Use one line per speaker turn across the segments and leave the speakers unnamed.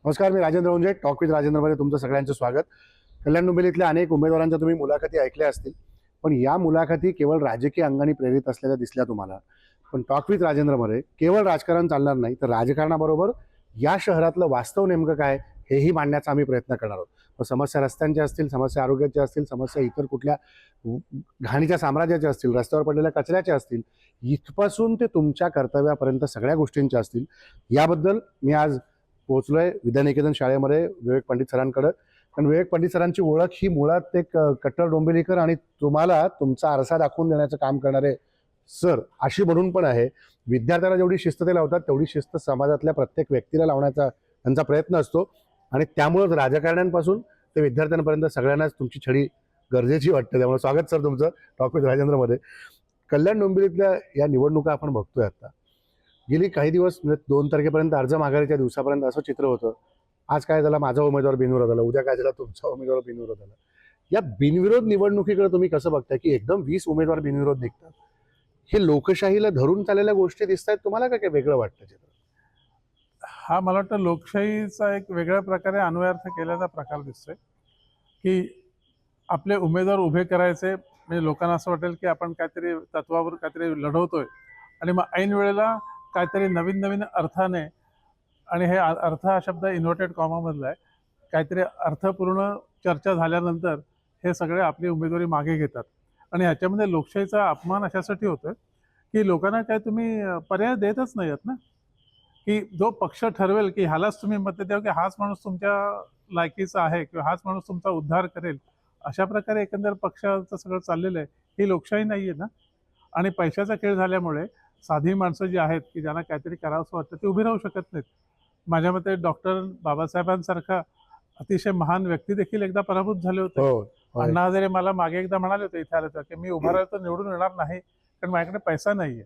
नमस्कार, मी Rajendra उंजे. Talk with राजेंद्रमध्ये तुमचं सगळ्यांचं स्वागत. कल्याण डोंबिवलीतल्या अनेक उमेदवारांच्या तुम्ही मुलाखती ऐकल्या असतील, पण या मुलाखती केवळ राजकीय अंगाने प्रेरित असलेल्या दिसल्या तुम्हाला. पण टॉक विथ राजेंद्रमध्ये केवळ राजकारण चालणार नाही, तर राजकारणाबरोबर या शहरातलं वास्तव नेमकं काय हेही मांडण्याचा आम्ही प्रयत्न करणार आहोत. मग समस्या रस्त्यांच्या असतील, समस्या आरोग्याच्या असतील, समस्या इतर कुठल्या घाणीच्या साम्राज्याच्या असतील, रस्त्यावर पडलेल्या कचऱ्याच्या असतील, इथपासून ते तुमच्या कर्तव्यापर्यंत सगळ्या गोष्टींच्या असतील. याबद्दल मी आज पोहोचलोय विद्यानिकेतन शाळेमध्ये विवेक पंडित सरांकडे. कारण विवेक पंडित सरांची ओळख ही मुळात एक कट्टर डोंबिवलीकर आणि तुम्हाला तुमचा आरसा दाखवून देण्याचं काम करणारे सर अशी म्हणून पण आहे. विद्यार्थ्याला जेवढी शिस्त ते लावतात तेवढी शिस्त समाजातल्या प्रत्येक व्यक्तीला लावण्याचा त्यांचा प्रयत्न असतो. आणि त्यामुळेच राजकारण्यांपासून ते विद्यार्थ्यांपर्यंत सगळ्यांनाच तुमची छडी गरजेची वाटते. त्यामुळे स्वागत सर तुमचं टॉक विथ राजेंद्रमध्ये. कल्याण डोंबिवलीतल्या या निवडणुका आपण बघतोय आता. गेली काही दिवस म्हणजे 2 तारखेपर्यंत अर्ज माघारीच्या दिवसापर्यंत असं चित्र होतं. आज काय झालं, माझा उमेदवार बिनविरोध आला, उद्या काय झालं, तुमचा उमेदवार बिनविरोध आला. या बिनविरोध निवडणुकीकडे तुम्ही कसं बघताय की एकदम 20 उमेदवार बिनविरोध निघतात? हे लोकशाहीला धरून चाललेल्या गोष्टी दिसत आहेत तुम्हाला, का काय वेगळं वाटतं चित्र?
हा मला वाटतं लोकशाहीचा एक वेगळ्या प्रकारे अन्वयार्थ केल्याचा प्रकार दिसतोय की आपले उमेदवार उभे करायचे म्हणजे लोकांना असं वाटेल की आपण काहीतरी तत्वावर काहीतरी लढवतोय आणि मग ऐन वेळेला काहीतरी नवीन नवीन अर्थाने, आणि हे अर्थ हा शब्द इन्व्हर्टेड कॉमामधला आहे, काहीतरी अर्थपूर्ण चर्चा झाल्यानंतर हे सगळे आपली उमेदवारी मागे घेतात. आणि ह्याच्यामध्ये लोकशाहीचा अपमान अशासाठी होतोय की लोकांना काय तुम्ही पर्याय देतच नाही आहेत ना, की जो पक्ष ठरवेल की ह्यालाच तुम्ही मत द्या की हाच माणूस तुमच्या लायकीचा आहे किंवा हाच माणूस तुमचा उद्धार करेल, अशा प्रकारे एकंदर पक्षाचं सगळं चाललेलं आहे. ही लोकशाही नाही आहे ना. आणि पैशाचा खेळ झाल्यामुळे साधी माणसं जी आहेत की ज्यांना काहीतरी करावंसं वाटतं ते उभी राहू शकत नाहीत. माझ्या मते डॉक्टर बाबासाहेबांसारखा अतिशय महान व्यक्ती देखील एकदा पराभूत झाले होते. अण्णा हजारे मला मागे एकदा म्हणाले होते इथे आले तर की मी उभा राहिलो तर निवडून येणार नाही, कारण माझ्याकडे पैसा नाही आहे.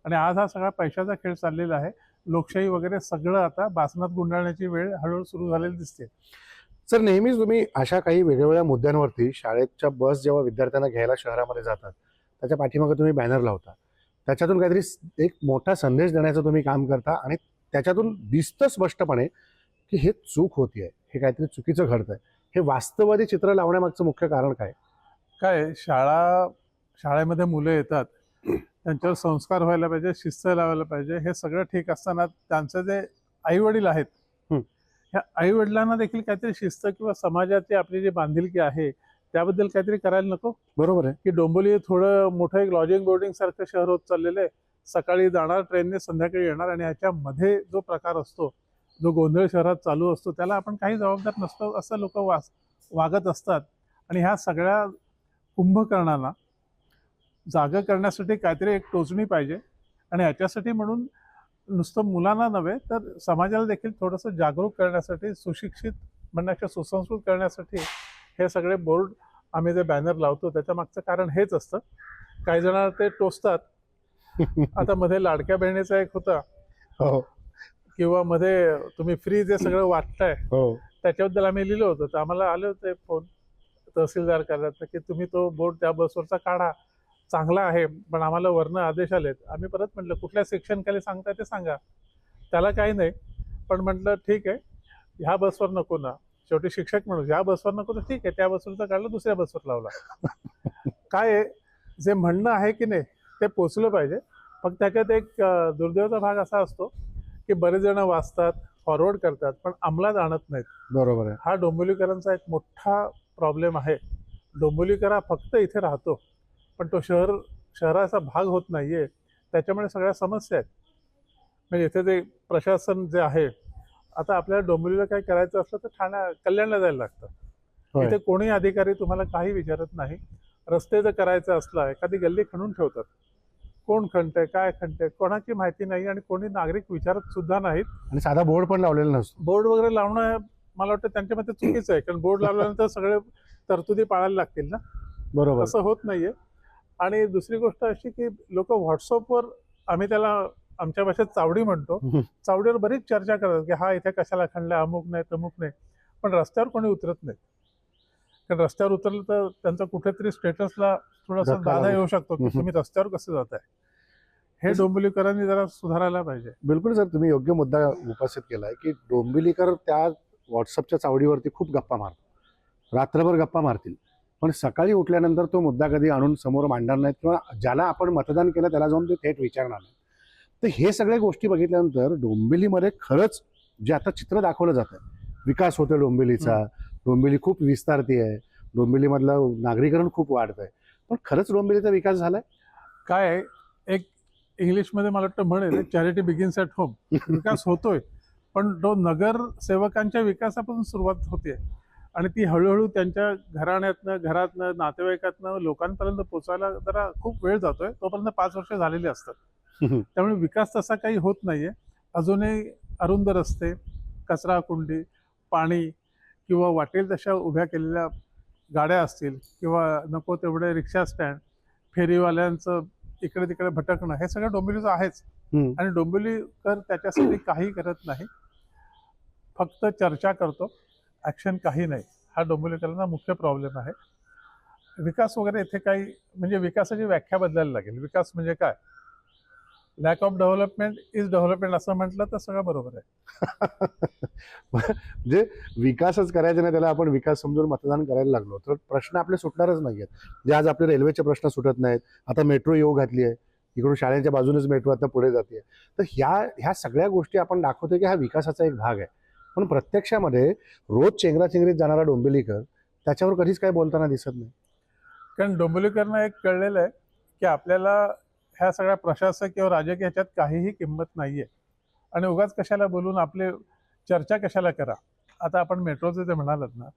आणि आज हा सगळा पैशाचा खेळ चाललेला आहे. लोकशाही वगैरे सगळं आता बासनात गुंडाळण्याची वेळ हळूहळू सुरू झालेली दिसते.
सर, नेहमीच तुम्ही अशा काही वेगवेगळ्या मुद्द्यांवरती शाळेच्या बस जेव्हा विद्यार्थ्यांना घ्यायला शहरामध्ये जातात त्याच्या पाठीमागे तुम्ही बॅनर लावता. त्याच्यातून काहीतरी एक मोठा संदेश देण्याचं तुम्ही काम करता आणि त्याच्यातून दिसतं स्पष्टपणे की हे चूक होतीये, हे काहीतरी चुकीचं घडतंय. हे वास्तववादी चित्र लावण्यामागचं मुख्य कारण काय?
काय शाळेमध्ये मुलं येतात, त्यांच्यावर संस्कार व्हायला पाहिजे, शिस्त लावायला पाहिजे, हे सगळं ठीक असताना त्यांचे जे आई वडील आहेत ह्या आई वडिलांना देखील काहीतरी शिस्त किंवा समाजाची आपली जी बांधिलकी आहे त्याबद्दल काहीतरी करायला नको?
बरोबर आहे
की डोंबिवली थोडं मोठं एक लॉजिंग बोर्डिंग सारखं शहर होत चाललेलं आहे. सकाळी जाणार ट्रेनने, संध्याकाळी येणार, आणि ह्याच्यामध्ये जो प्रकार असतो, जो गोंधळ शहरात चालू असतो, त्याला आपण काही जबाबदार नसतो असं लोक वागत असतात. आणि ह्या सगळ्या कुंभकर्णांना जागा करण्यासाठी काहीतरी एक टोचणी पाहिजे. आणि ह्याच्यासाठी म्हणून नुसतं मुलांना नव्हे तर समाजाला देखील थोडंसं जागरूक करण्यासाठी, सुशिक्षित म्हणण्यापेक्षा सुसंस्कृत करण्यासाठी हे सगळे बोर्ड आम्ही जे बॅनर लावतो त्याच्या मागचं कारण हेच असतं. काही जण ते टोचतात. आता मध्ये लाडक्या बहिणीचा एक होता,
हो
किंवा मध्ये तुम्ही फ्री जे सगळं वाटताय
हो
त्याच्याबद्दल आम्ही लिहिलं होतं. तर आम्हाला आले होते फोन तहसीलदार कार्यालयात की तुम्ही तो बोर्ड त्या बसवरचा काढा, चांगला आहे, पण आम्हाला वरनं आदेश आलेत. आम्ही परत म्हटलं कुठल्या सेक्शन खाली सांगताय ते सांगा. त्याला काही नाही, पण म्हटलं ठीक आहे, ह्या बसवर नको ना. शेवटी शिक्षक म्हणून ह्या बसवर नको तर ठीक आहे, त्या बसवरचा काढलं, दुसऱ्या बसवर लावला. काय आहे, जे म्हणणं आहे की नाही ते पोचलं पाहिजे. फक्त त्याच्यात एक दुर्दैवाचा भाग असा असतो की बरेच जण वाचतात, फॉरवर्ड करतात, पण अंमलात आणत नाहीत.
बरोबर आहे.
हा डोंबिवलीकरांचा एक मोठा प्रॉब्लेम आहे. डोंबिवलीकर हा फक्त इथे राहतो, पण तो शहराचा भाग होत नाहीये. त्याच्यामुळे सगळ्या समस्या आहेत. म्हणजे इथे जे प्रशासन जे आहे, आता आपल्याला डोंबिवलीला काही करायचं असलं तर कल्याणला जायला लागतं. इथे कोणी अधिकारी तुम्हाला काही विचारत नाही. रस्ते जर करायचं असलं, एखादी गल्ली खणून ठेवतात. कोण खणतंय, काय खणतंय, कोणाची माहिती नाही, आणि कोणी नागरिक विचारत सुद्धा नाहीत.
आणि साधा बोर्ड पण लावलेला नसतो.
बोर्ड वगैरे लावणं मला वाटतं त्यांच्या मते चुकीचं आहे, कारण बोर्ड लावल्यानंतर सगळे तरतुदी पाळायला लागतील ना.
बरोबर.
असं होत नाहीये. आणि दुसरी गोष्ट अशी की लोक व्हॉट्सअपवर, आम्ही त्याला आमच्या भाषेत चावडी म्हणतो, चावडीवर बरीच चर्चा करतात की हा इथे कशाला खणला, अमुक नाही तमुक नाही, पण रस्त्यावर कोणी उतरत नाही. कारण रस्त्यावर उतरलं तर त्यांचा कुठेतरी स्टेटसला थोडासा बाधा येऊ शकतो की तुम्ही रस्त्यावर कसं जाताय. हे डोंबिवलीकरांनी जरा सुधारायला पाहिजे.
बिलकुल सर, तुम्ही योग्य मुद्दा उपस्थित केलाय की डोंबिवलीकर त्या व्हॉट्सअपच्या चावडीवरती खूप गप्पा मारतात, रात्रभर गप्पा मारतील, पण सकाळी उठल्यानंतर तो मुद्दा कधी आणून समोर मांडणार नाहीत किंवा ज्याला आपण मतदान केलं त्याला जाऊन ते थेट विचारणार नाही. तर हे सगळ्या गोष्टी बघितल्यानंतर डोंबिवलीमध्ये खरंच जे आता चित्र दाखवलं जातं, विकास होतोय डोंबिवलीचा, डोंबिवली खूप विस्तारती आहे, डोंबिवलीमधलं नागरीकरण खूप वाढतंय, पण खरंच डोंबिवलीचा विकास झालाय?
काय आहे, एक इंग्लिशमध्ये मला वाटतं म्हणेल, चॅरिटी बिगिन्स ॲट होम. विकास होतोय, पण तो नगरसेवकांच्या विकासापासून सुरुवात होते आणि ती हळूहळू त्यांच्या घरातनं नातेवाईकातनं लोकांपर्यंत पोचायला जरा खूप वेळ जातोय. तोपर्यंत 5 वर्ष झालेली असतात. त्यामुळे विकास तसा काही होत नाहीये. अजूनही अरुंद रस्ते, कचरा कुंडी, पाणी किंवा वाटेल तशा उभ्या केलेल्या गाड्या असतील किंवा नको तेवढे रिक्षा स्टँड, फेरीवाल्यांचं इकडे तिकडे भटकणं, हे सगळं डोंबिवलीचं आहेच. आणि डोंबिवलीकर त्याच्यासाठी काही करत नाही, फक्त चर्चा करतो, ॲक्शन काही नाही. हा डोंबिवलीकरांचा मुख्य प्रॉब्लेम आहे. विकास वगैरे इथे काही, म्हणजे विकासाची व्याख्या बदलायला लागेल. विकास म्हणजे काय? Lack of development is development असं म्हटलं तर सगळं बरोबर आहे.
म्हणजे विकासच करायचा नाही, त्याला आपण विकास समजून मतदान करायला लागलो तर प्रश्न आपले सुटणारच नाहीयेत. जे आज आपले रेल्वेचे प्रश्न सुटत नाहीत, आता मेट्रो येऊ घातली आहे, इकडून शाळेच्या बाजूनेच मेट्रो आता पुढे जाते. तर ह्या सगळ्या गोष्टी आपण दाखवतो की हा विकासाचा एक भाग आहे, पण प्रत्यक्षामध्ये रोज चेंगराचेंगरीत जाणारा डोंबिवलीकर त्याच्यावर कधीच काय बोलताना दिसत नाही.
कारण डोंबिवलीकरांना एक कळलेलं आहे की आपल्याला ह्या सगळ्या प्रशासक किंवा राजकीय ह्याच्यात काहीही किंमत नाही आहे आणि उगाच कशाला बोलून आपले चर्चा कशाला करा. आता आपण मेट्रोचं जे म्हणालात ना,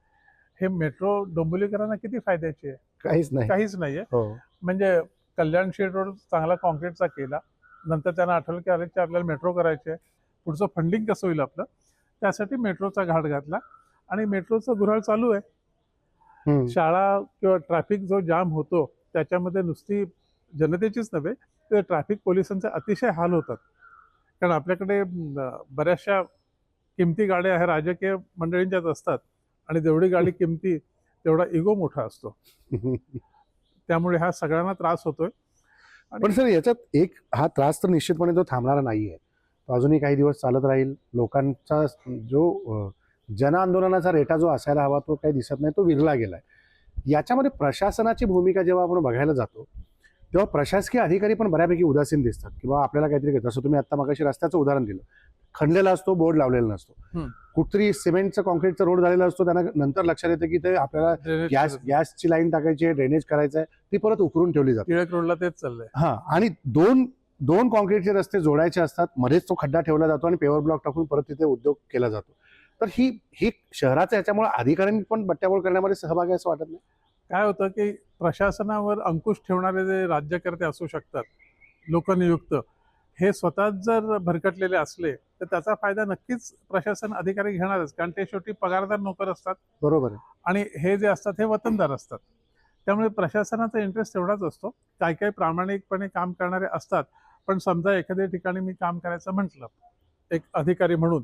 हे मेट्रो डोंबिवलीकरांना किती फायद्याची आहे?
काहीच नाही.
काहीच नाही आहे.
हो.
म्हणजे कल्याण शेड रोड चांगला कॉन्क्रीटचा केला, नंतर त्यांना आठवलं की अरे आपल्याला मेट्रो करायची आहे, पुढचं फंडिंग कसं होईल आपलं, त्यासाठी मेट्रोचा घाट घातला आणि मेट्रोचं गुऱ्हाळ चालू आहे. शाळा किंवा ट्रॅफिक जो जाम होतो त्याच्यामध्ये नुसती जनतेचीच नव्हे तर ट्रॅफिक पोलिसांचे अतिशय हाल होतात. कारण आपल्याकडे बऱ्याचशा किमती गाड्या ह्या राजकीय मंडळींच्याच असतात आणि जेवढी गाडी किमती तेवढा इगो मोठा असतो. त्यामुळे हा सगळ्यांना त्रास होतोय.
पण सर याच्यात एक हा त्रास तर निश्चितपणे तो थांबणारा नाहीये, तो अजूनही काही दिवस चालत राहील. लोकांचा जो जन आंदोलनाचा रेटा जो असायला हवा तो काही दिसत नाही, तो विरला गेलाय. याच्यामध्ये प्रशासनाची भूमिका जेव्हा आपण बघायला जातो तेव्हा प्रशासकीय अधिकारी पण बऱ्यापैकी उदासीन दिसतात किंवा आपल्याला काहीतरी जसं तुम्ही आता मगाशी रस्त्याचं उदाहरण दिलं, खणलेला असतो, बोर्ड लावलेला नसतो, कुठतरी सिमेंटचा कॉन्क्रीटचा रोड झालेला असतो, त्यांना नंतर लक्षात येतं की ते आपल्याला गॅसची लाईन टाकायची आहे, ड्रेनेज करायचं आहे, ती परत उकरून ठेवली जाते.
टिळक रोडला तेच चाललंय.
हा, आणि दोन कॉन्क्रीटचे रस्ते जोडायचे असतात, मध्येच तो खड्डा ठेवला जातो आणि पेवर ब्लॉक टाकून परत तिथे उद्योग केला जातो. तर ही शहराचं याच्यामुळे अधिकाऱ्यांनी पण बट्ट्याबोळ करण्यामध्ये सहभागी आहे असं वाटत नाही?
काय होतं की प्रशासनावर अंकुश ठेवणारे जे राज्यकर्ते असू शकतात, लोकनियुक्त, हे स्वतःच जर भरकटलेले असले तर त्याचा फायदा नक्कीच प्रशासन अधिकारी घेणारच, कारण ते शेवटी पगारदार नोकर असतात.
बरोबर आहे.
आणि हे जे असतात हे वतनदार असतात. त्यामुळे प्रशासनाचा इंटरेस्ट तेवढाच असतो. काही काही प्रामाणिकपणे काम करणारे असतात, पण समजा एखाद्या ठिकाणी मी काम करायचं म्हटलं एक अधिकारी म्हणून,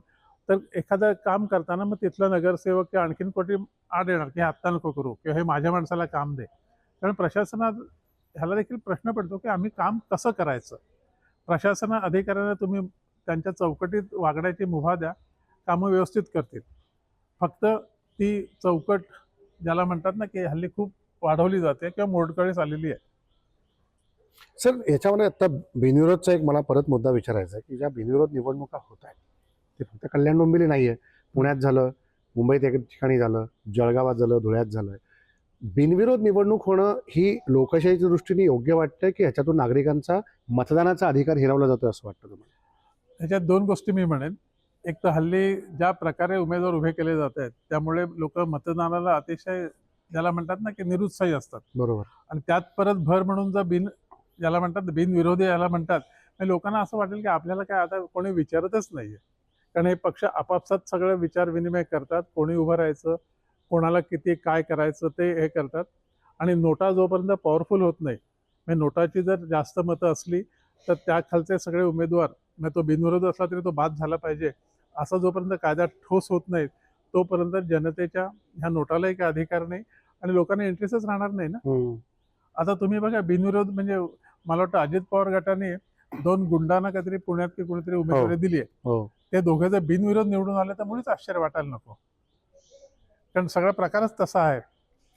तर एखादं काम करताना मग तिथला नगरसेवक किंवा आणखीन कोणी आड येणार की हे आत्ता नको करू किंवा हे माझ्या माणसाला काम दे. कारण प्रशासनात ह्याला देखील प्रश्न पडतो की आम्ही काम कसं करायचं. प्रशासन अधिकाऱ्यांना तुम्ही त्यांच्या चौकटीत वागण्याची मुभा द्या, कामं व्यवस्थित करतील. फक्त ती चौकट ज्याला म्हणतात ना की हल्ली खूप वाढवली जाते किंवा मोडकळीस आलेली आहे.
सर याच्यामध्ये आता बिनविरोधचा एक मला परत मुद्दा विचारायचा आहे की ज्या बिनविरोध निवडणुका होत आहेत ते फक्त कल्याण डोंबिवली नाही आहे, पुण्यात झालं, मुंबईत एका ठिकाणी झालं, जळगावात झालं, धुळ्यात झालं. बिनविरोध निवडणूक होणं ही लोकशाहीच्या दृष्टीने योग्य वाटतं की ह्याच्यातून नागरिकांचा मतदानाचा अधिकार हिरावला जातो असं वाटतं तुम्हाला?
ह्याच्यात 2 गोष्टी मी म्हणेन. एक तर हल्ली ज्या प्रकारे उमेदवार उभे केले जात आहेत त्यामुळे लोक मतदानाला अतिशय ज्याला म्हणतात ना की निरुत्साही असतात.
बरोबर.
आणि त्यात परत भर म्हणून जर ज्याला म्हणतात बिनविरोधी याला म्हणतात, लोकांना असं वाटेल की आपल्याला काय आता कोणी विचारतच नाहीये. कारण हे पक्ष आपापसात सगळं विचार विनिमय करतात, कोणी उभं राहायचं, कोणाला किती काय करायचं ते हे करतात. आणि नोटा जोपर्यंत पॉवरफुल होत नाही, म्हणजे नोटाची जर जास्त मतं असली तर त्या खालचे सगळे उमेदवार, मग तो बिनविरोध असला तरी तो बाद झाला पाहिजे, असा जोपर्यंत कायदा ठोस होत नाही तोपर्यंत जनतेच्या ह्या नोटालाही काही अधिकार नाही आणि लोकांना इंटरेस्टच राहणार नाही ना. आता तुम्ही बघा बिनविरोध म्हणजे मला वाटतं अजित पवार गटाने दोन गुंडांना काहीतरी पुण्यात की कुणीतरी उमेदवारी दिली आहे,
हो
ते दोघे जर बिनविरोध निवडून आले तर मुळीच आश्चर्य वाटायला नको. कारण सगळा प्रकारच तसा आहे.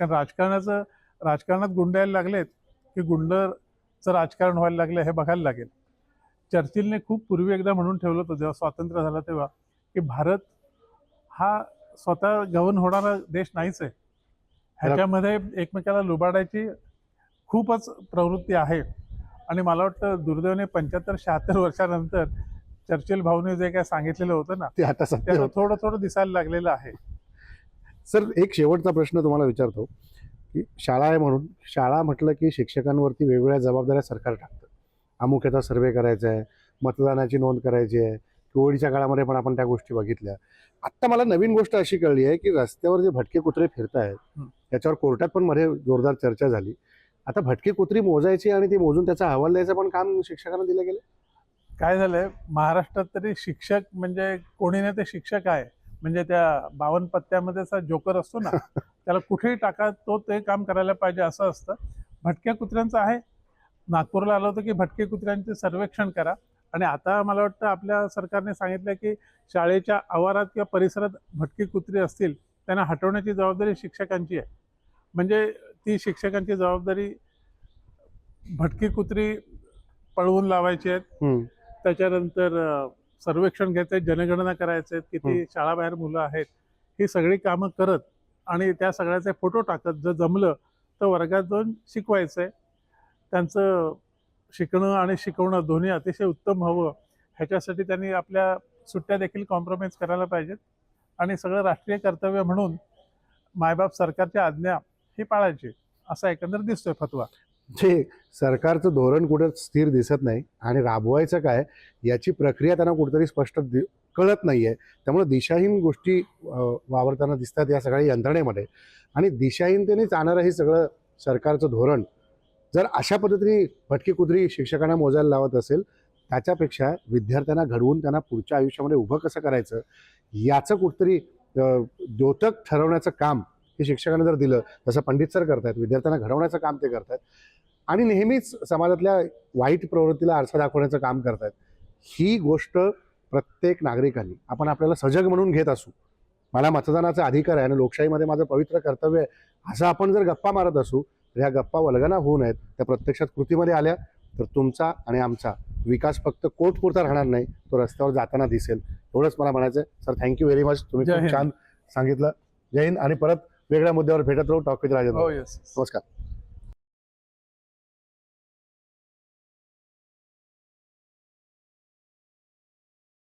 कारण राजकारणात गुंड यायला लागलेत की गुंडचं राजकारण व्हायला लागलं हे बघायला लागेल. चर्चिलने खूप पूर्वी एकदा म्हणून ठेवलं होतं जेव्हा स्वातंत्र्य झालं तेव्हा, की भारत हा स्वतः गव्हर्न होणारा देश नाहीच आहे. ह्याच्यामध्ये एकमेकाला लुबाडायची खूपच प्रवृत्ती आहे. आणि मला वाटतं दुर्दैवाने 75-76 वर्षानंतर चर्चिल भाऊने जे काय सांगितलेलं होतं ना,
ते आता सत्य
त्याला
होतं.
थोडं थोडं दिसायला लागलेलं आहे.
सर एक शेवटचा प्रश्न तुम्हाला विचारतो की शाळा आहे म्हणून शाळा म्हटलं की शिक्षकांवरती वेगवेगळ्या जबाबदाऱ्या सरकार टाकतं. अमुक याचा सर्वे करायचा आहे, मतदानाची नोंद करायची आहे, कोविडच्या काळामध्ये पण आपण त्या गोष्टी बघितल्या. आत्ता मला नवीन गोष्ट अशी कळली आहे की रस्त्यावर जे भटके कुत्रे फिरत आहेत त्याच्यावर कोर्टात पण मध्ये जोरदार चर्चा झाली. आता भटके कुत्री मोजायची आणि ती मोजून त्याचा अहवाल द्यायचं पण काम शिक्षकांना दिलं गेलं.
काय झालंय महाराष्ट्रात तरी शिक्षक म्हणजे कोणी नाही ते शिक्षक आहे. म्हणजे त्या 52 पत्त्यामध्येचा जोकर असतो ना, त्याला कुठेही टाका तो ते काम करायला पाहिजे असं असतं. भटक्या कुत्र्यांचं आहे. नागपूरला आलं होतं की भटके कुत्र्यांचे सर्वेक्षण करा. आणि आता मला वाटतं आपल्या सरकारने सांगितलं की शाळेच्या आवारात किंवा परिसरात भटकी कुत्री असतील त्यांना हटवण्याची जबाबदारी शिक्षकांची आहे. म्हणजे ती शिक्षकांची जबाबदारी भटकी कुत्री पळवून लावायची आहेत. त्याच्यानंतर सर्वेक्षण घ्यायचं आहे, जनगणना करायचे आहेत, किती शाळाबाहेर मुलं आहेत, ही सगळी कामं करत आणि त्या सगळ्याचे फोटो टाकत जर जमलं तर वर्गात जाऊन शिकवायचं आहे. त्यांचं शिकणं आणि शिकवणं दोन्ही अतिशय उत्तम हवं ह्याच्यासाठी त्यांनी आपल्या सुट्ट्या देखील कॉम्प्रोमाइज करायला पाहिजेत. आणि सगळं राष्ट्रीय कर्तव्य म्हणून मायबाप सरकारची आज्ञा ही पाळायची असा एकंदर दिसतोय फतवा.
जे सरकारचं धोरण कुठं स्थिर दिसत नाही आणि राबवायचं काय याची प्रक्रिया त्यांना कुठेतरी स्पष्ट कळत नाही आहे. त्यामुळे दिशाहीन गोष्टी वावरताना दिसतात या सगळ्या यंत्रणेमध्ये. आणि दिशाहीनतेने जाणारं हे सगळं सरकारचं धोरण जर अशा पद्धतीने भटकी कुत्री शिक्षकांना मोजायला लावत असेल त्याच्यापेक्षा विद्यार्थ्यांना घडवून त्यांना पुढच्या आयुष्यामध्ये उभं कसं करायचं याचं कुठतरी द्योतक ठरवण्याचं काम हे शिक्षकांना जर दिलं, जसं पंडित सर करतायत, विद्यार्थ्यांना घडवण्याचं काम ते करतायत आणि नेहमीच समाजातल्या वाईट प्रवृत्तीला आरसा दाखवण्याचं काम करतायत. ही गोष्ट प्रत्येक नागरिकांनी आपण आपल्याला सजग म्हणून घेत असू, मला मतदानाचा अधिकार आहे आणि लोकशाहीमध्ये माझं पवित्र कर्तव्य आहे असं आपण जर गप्पा मारत असू तर ह्या गप्पा वल्गना होऊ नयेत. त्या प्रत्यक्षात कृतीमध्ये आल्या तर तुमचा आणि आमचा विकास फक्त कोर्टपुरता राहणार नाही, तो रस्त्यावर जाताना दिसेल. एवढंच मला म्हणायचं आहे. सर थँक्यू व्हेरी मच, तुम्ही
जय
खूप
हिंद.
छान सांगितलं. जय हिंद. आणि परत वेगळ्या मुद्द्यावर भेटत राहू. Talk with Rajendra.
हो येस.
नमस्कार.